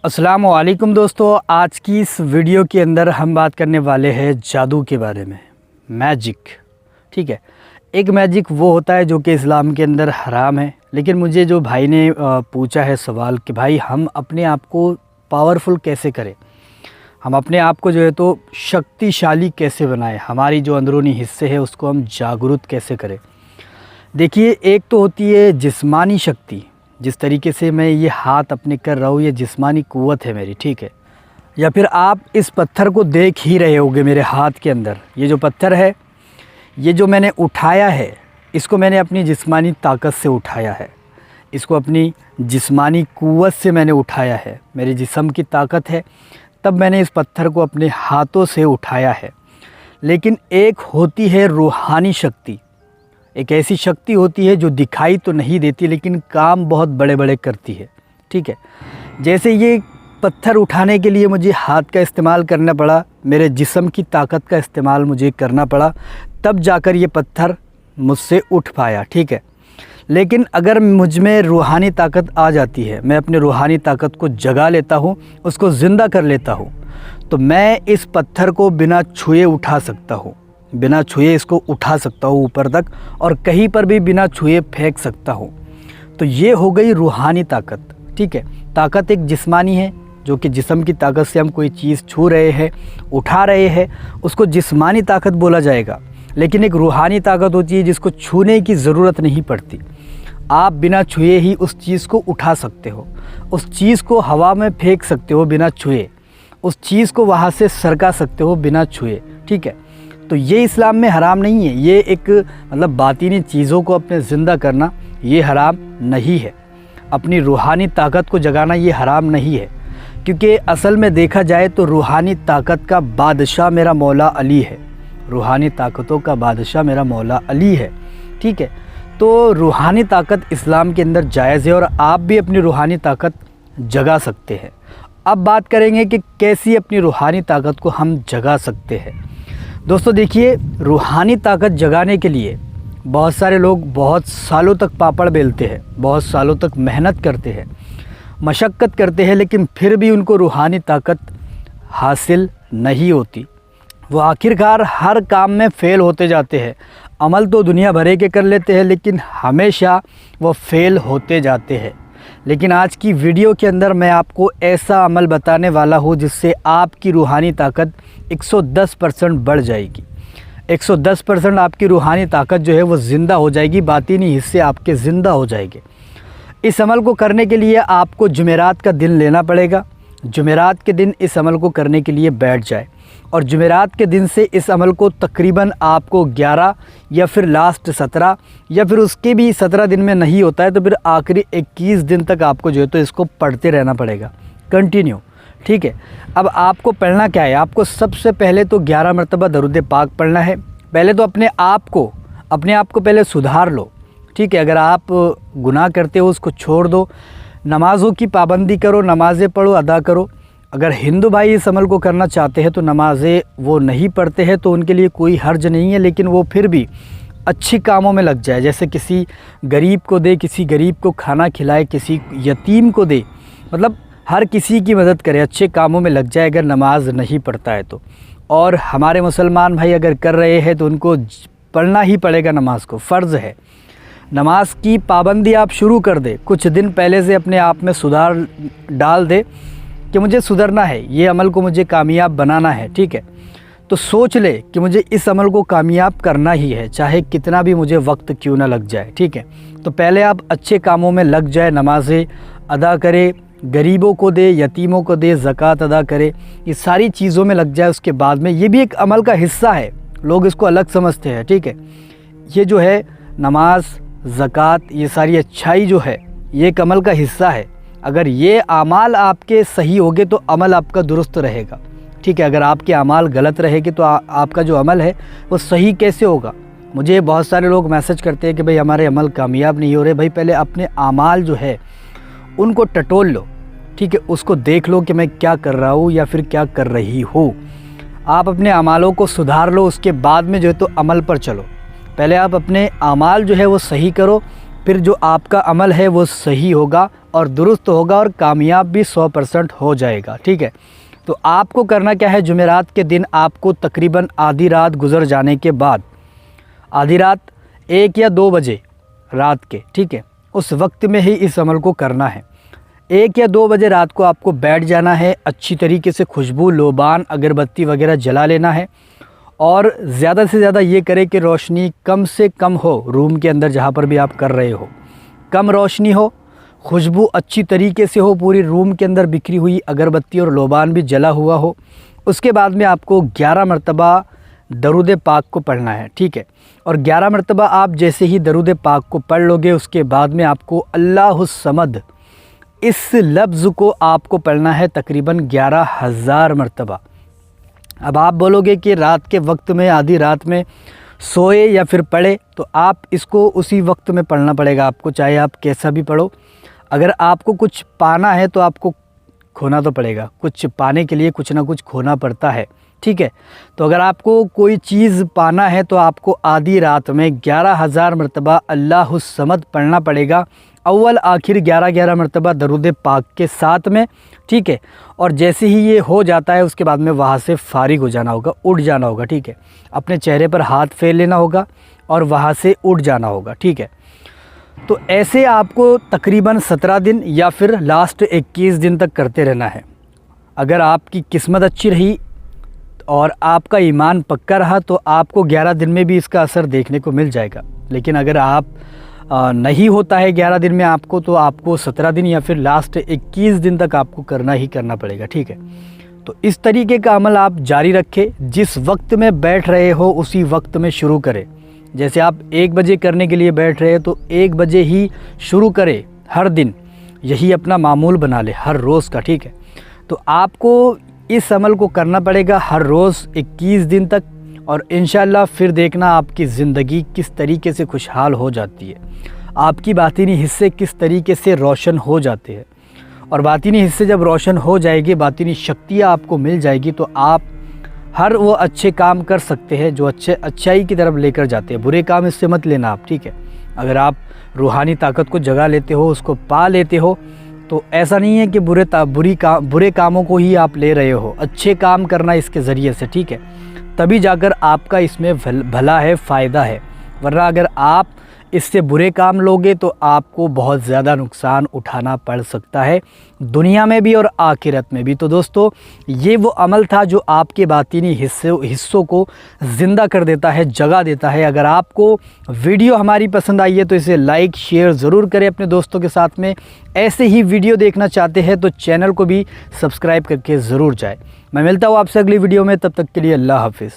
अस्सलाम वालेकुम दोस्तों, आज की इस वीडियो के अंदर हम बात करने वाले हैं जादू के बारे में। मैजिक, ठीक है। एक मैजिक वो होता है जो कि इस्लाम के अंदर हराम है, लेकिन मुझे जो भाई ने पूछा है सवाल कि भाई हम अपने आप को पावरफुल कैसे करें, हम अपने आप को जो है तो शक्तिशाली कैसे बनाएं, हमारी जो अंदरूनी हिस्से है उसको हम जागरूक कैसे करें। देखिए, एक तो होती है जिस्मानी शक्ति, जिस तरीके से मैं ये हाथ अपने कर रहा हूँ ये जिस्मानी क़ुव्वत है मेरी, ठीक है। या फिर आप इस पत्थर को देख ही रहे होंगे मेरे हाथ के अंदर, ये जो पत्थर है, ये जो मैंने उठाया है, इसको मैंने अपनी जिस्मानी ताकत से उठाया है, इसको अपनी जिस्मानी क़ुव्वत से मैंने उठाया है, मेरे जिस्म की ताकत है, तब मैंने इस पत्थर को अपने हाथों से उठाया है। लेकिन एक होती है रूहानी शक्ति, एक ऐसी शक्ति होती है जो दिखाई तो नहीं देती लेकिन काम बहुत बड़े बड़े करती है, ठीक है। जैसे ये पत्थर उठाने के लिए मुझे हाथ का इस्तेमाल करना पड़ा, मेरे जिस्म की ताकत का इस्तेमाल मुझे करना पड़ा, तब जाकर ये पत्थर मुझसे उठ पाया, ठीक है। लेकिन अगर मुझ में रूहानी ताकत आ जाती है, मैं अपनी रूहानी ताकत को जगा लेता हूँ, उसको ज़िंदा कर लेता हूँ, तो मैं इस पत्थर को बिना छुए उठा सकता हूँ, बिना छुए इसको उठा सकता हूँ ऊपर तक, और कहीं पर भी बिना छुए फेंक सकता हूँ। तो ये हो गई रूहानी ताकत, ठीक है। ताकत एक जिस्मानी है, जो कि जिस्म की ताकत से हम कोई चीज़ छू रहे हैं, उठा रहे हैं, उसको जिस्मानी ताकत बोला जाएगा। लेकिन एक रूहानी ताकत होती है जिसको छूने की ज़रूरत नहीं पड़ती, आप बिना छुए ही उस चीज़ को उठा सकते हो, उस चीज़ को हवा में फेंक सकते हो बिना छुए, उस चीज़ को वहाँ से सरका सकते हो बिना छुए, ठीक है। तो ये इस्लाम में हराम नहीं है, ये एक मतलब बातिनी चीज़ों को अपने ज़िंदा करना ये हराम नहीं है, अपनी रूहानी ताकत को जगाना ये हराम नहीं है। क्योंकि असल में देखा जाए तो रूहानी ताकत का बादशाह मेरा मौला अली है, रूहानी ताकतों का बादशाह मेरा मौला अली है, ठीक है। तो रूहानी ताकत इस्लाम के अंदर जायज़ है और आप भी अपनी रूहानी ताकत जगा सकते हैं। अब बात करेंगे कि कैसी अपनी रूहानी ताकत को हम जगा सकते हैं। दोस्तों देखिए, रूहानी ताकत जगाने के लिए बहुत सारे लोग बहुत सालों तक पापड़ बेलते हैं, बहुत सालों तक मेहनत करते हैं, मशक्क़त करते हैं, लेकिन फिर भी उनको रूहानी ताकत हासिल नहीं होती। वो आखिरकार हर काम में फ़ेल होते जाते हैं। अमल तो दुनिया भरे के कर लेते हैं लेकिन हमेशा वो फ़ेल होते जाते हैं। लेकिन आज की वीडियो के अंदर मैं आपको ऐसा अमल बताने वाला हूँ जिससे आपकी रूहानी ताकत 110% बढ़ जाएगी। 110% आपकी रूहानी ताकत जो है वो ज़िंदा हो जाएगी, बातिनी हिस्से आपके ज़िंदा हो जाएंगे। इस अमल को करने के लिए आपको जुमेरात का दिन लेना पड़ेगा। जुमेरात के दिन इस अमल को करने के लिए बैठ जाए, और जुमेरात के दिन से इस अमल को तकरीबन आपको 11 या फिर लास्ट 17 या फिर उसके भी 17 दिन में नहीं होता है तो फिर आखिरी 21 दिन तक आपको जो है तो इसको पढ़ते रहना पड़ेगा कंटिन्यू, ठीक है। अब आपको पढ़ना क्या है, आपको सबसे पहले तो 11 मरतबा दरूद पाक पढ़ना है। पहले तो अपने आप को पहले सुधार लो, ठीक है। अगर आप गुनाह करते हो उसको छोड़ दो, नमाज़ों की पाबंदी करो, नमाज़ें पढ़ो, अदा करो। अगर हिंदू भाई इस अमल को करना चाहते हैं तो नमाज़ें वो नहीं पढ़ते हैं तो उनके लिए कोई हर्ज नहीं है, लेकिन वो फिर भी अच्छी कामों में लग जाए, जैसे किसी गरीब को दे, किसी गरीब को खाना खिलाए, किसी यतीम को दे, मतलब हर किसी की मदद करे, अच्छे कामों में लग जाए अगर नमाज नहीं पढ़ता है तो। और हमारे मुसलमान भाई अगर कर रहे हैं तो उनको पढ़ना ही पड़ेगा, नमाज को फ़र्ज़ है। नमाज की पाबंदी आप शुरू कर दे, कुछ दिन पहले से अपने आप में सुधार डाल दे कि मुझे सुधरना है, ये अमल को मुझे कामयाब बनाना है, ठीक है। तो सोच ले कि मुझे इस अमल को कामयाब करना ही है, चाहे कितना भी मुझे वक्त क्यों ना लग जाए, ठीक है। तो पहले आप अच्छे कामों में लग जाए, नमाज़ें अदा करे, गरीबों को दे, यतीमों को दे, ज़कात अदा करे, ये सारी चीज़ों में लग जाए। उसके बाद में ये भी एक अमल का हिस्सा है, लोग इसको अलग समझते हैं, ठीक है। ये जो है नमाज, ज़कात, ये सारी अच्छाई जो है ये एक अमल का हिस्सा है। अगर ये आमाल आपके सही होंगे तो अमल आपका दुरुस्त रहेगा, ठीक है। अगर आपके आमाल गलत रहेंगे तो आपका जो अमल है वो सही कैसे होगा। मुझे बहुत सारे लोग मैसेज करते हैं कि भाई हमारे अमल कामयाब नहीं हो रहे। भाई पहले अपने आमाल जो है उनको टटोल लो, ठीक है, उसको देख लो कि मैं क्या कर रहा हूँ या फिर क्या कर रही हूँ। आप अपने अमालों को सुधार लो, उसके बाद में जो है तो अमल पर चलो। पहले आप अपने आमाल जो है वो सही करो, پھر جو آپ کا عمل ہے وہ صحیح ہوگا اور درست ہوگا اور کامیاب بھی 100% ہو جائے گا، ٹھیک ہے۔ تو آپ کو کرنا کیا ہے، جمعرات کے دن آپ کو تقریباً آدھی رات گزر جانے کے بعد، آدھی رات 1 یا 2 بجے رات کے، ٹھیک ہے، اس وقت میں ہی اس عمل کو کرنا ہے۔ 1 یا 2 بجے رات کو آپ کو بیٹھ جانا ہے، اچھی طریقے سے خوشبو، لوبان، اگربتی وغیرہ جلا لینا ہے، اور زیادہ سے زیادہ یہ کرے کہ روشنی کم سے کم ہو، روم کے اندر جہاں پر بھی آپ کر رہے ہو کم روشنی ہو، خوشبو اچھی طریقے سے ہو، پوری روم کے اندر بکھری ہوئی اگربتی اور لوبان بھی جلا ہوا ہو۔ اس کے بعد میں آپ کو 11 مرتبہ درود پاک کو پڑھنا ہے، ٹھیک ہے، اور 11 مرتبہ آپ جیسے ہی درود پاک کو پڑھ لو گے، اس کے بعد میں آپ کو اللہ الصمد اس لفظ کو آپ کو پڑھنا ہے تقریباً 11,000 مرتبہ۔ اب آپ بولو گے کہ رات کے وقت میں، آدھی رات میں سوئے یا پھر پڑھے، تو آپ اس کو اسی وقت میں پڑھنا پڑے گا آپ کو، چاہے آپ کیسا بھی پڑھو۔ اگر آپ کو کچھ پانا ہے تو آپ کو کھونا تو پڑے گا، کچھ پانے کے لیے کچھ نہ کچھ کھونا پڑتا ہے، ٹھیک ہے۔ تو اگر آپ کو کوئی چیز پانا ہے تو آپ کو آدھی رات میں 11,000 مرتبہ اللہ الصمد پڑھنا پڑے گا، اول آخر 11 مرتبہ درود پاک کے ساتھ میں، ٹھیک ہے۔ اور جیسے ہی یہ ہو جاتا ہے، اس کے بعد میں وہاں سے فارغ ہو جانا ہوگا، اٹھ جانا ہوگا، ٹھیک ہے، اپنے چہرے پر ہاتھ پھیر لینا ہوگا اور وہاں سے اٹھ جانا ہوگا، ٹھیک ہے۔ تو ایسے آپ کو تقریباً 17 دن یا پھر لاسٹ 21 دن تک کرتے رہنا ہے۔ اگر آپ کی قسمت اچھی رہی اور آپ کا ایمان پکا رہا تو آپ کو 11 دن میں بھی اس کا اثر دیکھنے کو مل جائے گا، لیکن اگر آپ نہیں ہوتا ہے 11 دن میں آپ کو، تو آپ کو 17 دن یا پھر لاسٹ 21 دن تک آپ کو کرنا ہی کرنا پڑے گا، ٹھیک ہے۔ تو اس طریقے کا عمل آپ جاری رکھیں، جس وقت میں بیٹھ رہے ہو اسی وقت میں شروع کریں۔ جیسے آپ 1 بجے کرنے کے لیے بیٹھ رہے ہیں تو 1 بجے ہی شروع کریں، ہر دن یہی اپنا معمول بنا لے ہر روز کا، ٹھیک ہے۔ تو آپ کو اس عمل کو کرنا پڑے گا ہر روز 21 دن تک، اور انشاءاللہ پھر دیکھنا آپ کی زندگی کس طریقے سے خوشحال ہو جاتی ہے، آپ کی باطنی حصے کس طریقے سے روشن ہو جاتے ہیں، اور باطنی حصے جب روشن ہو جائے گی، باطنی شکتیاں آپ کو مل جائے گی، تو آپ ہر وہ اچھے کام کر سکتے ہیں جو اچھائی کی طرف لے کر جاتے ہیں۔ برے کام اس سے مت لینا آپ، ٹھیک ہے۔ اگر آپ روحانی طاقت کو جگا لیتے ہو، اس کو پا لیتے ہو، تو ایسا نہیں ہے کہ برے کاموں کو ہی آپ لے رہے ہو، اچھے کام کرنا اس کے ذریعے سے، ٹھیک ہے، تبھی جا کر آپ کا اس میں بھلا ہے، فائدہ ہے۔ ورنہ اگر آپ اس سے برے کام لوگے تو آپ کو بہت زیادہ نقصان اٹھانا پڑ سکتا ہے، دنیا میں بھی اور آخرت میں بھی۔ تو دوستو، یہ وہ عمل تھا جو آپ کے باطنی حصوں کو زندہ کر دیتا ہے، جگا دیتا ہے۔ اگر آپ کو ویڈیو ہماری پسند آئی ہے تو اسے لائک شیئر ضرور کریں اپنے دوستوں کے ساتھ میں۔ ایسے ہی ویڈیو دیکھنا چاہتے ہیں تو چینل کو بھی سبسکرائب کر کے ضرور جائیں۔ میں ملتا ہوں آپ سے اگلی ویڈیو میں، تب تک کے لیے اللہ حافظ۔